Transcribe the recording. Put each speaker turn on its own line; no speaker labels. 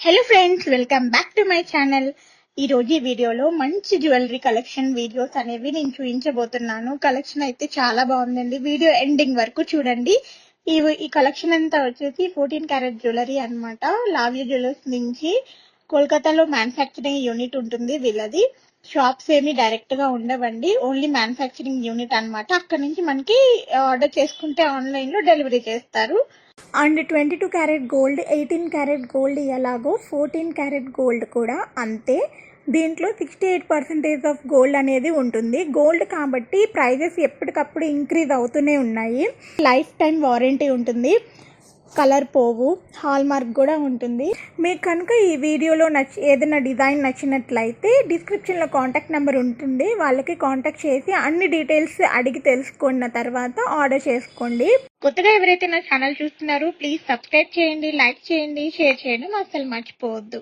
Hello friends, welcome back to my channel. ఈ రోజు ఈ వీడియోలో మంచి జ్యువెలరీ కలెక్షన్ వీడియోస్ అనేవి నేను చూపించబోతున్నాను. కలెక్షన్ అయితే చాలా బాగుందండి. వీడియో ఎండింగ్ వరకు చూడండి. ఈ కలెక్షన్ అంతా వచ్చేసి 14 క్యారెట్ జ్యువెలరీ అన్నమాట. లావ్య జ్యువెలర్స్ నుంచి కోల్కతాలో మ్యానుఫ్యాక్చరింగ్ యూనిట్ ఉంటుంది వీళ్ళది. షాప్స్ ఏమి డైరెక్ట్ గా ఉండవండి, ఓన్లీ మ్యానుఫ్యాక్చరింగ్ యూనిట్ అన్నమాట. అక్కడ నుంచి మనకి ఆర్డర్ చేసుకుంటే ఆన్లైన్ లో డెలివరీ చేస్తారు. And 22 carat gold, 18 carat gold ఎలాగో 14 క్యారెట్ గోల్డ్ కూడా అంతే. దీంట్లో 68% ఆఫ్ గోల్డ్ అనేది ఉంటుంది. గోల్డ్ కాబట్టి ప్రైజెస్ ఎప్పటికప్పుడు ఇంక్రీజ్ అవుతూనే ఉన్నాయి. లైఫ్ టైం వారంటీ ఉంటుంది, కలర్ పోవు, హాల్మార్క్ కూడా ఉంటుంది. మీకు కనుక ఈ వీడియోలో ఏదైనా డిజైన్ నచ్చినట్లయితే డిస్క్రిప్షన్లో కాంటాక్ట్ నెంబర్ ఉంటుంది, వాళ్ళకి కాంటాక్ట్ చేసి అన్ని డీటెయిల్స్ అడిగి తెలుసుకున్న తర్వాత ఆర్డర్ చేసుకోండి. కొత్తగా ఎవరైతే నా ఛానల్ చూస్తున్నారో ప్లీజ్ సబ్స్క్రైబ్ చేయండి, లైక్ చేయండి, షేర్ చేయడం అస్సలు మర్చిపోవద్దు.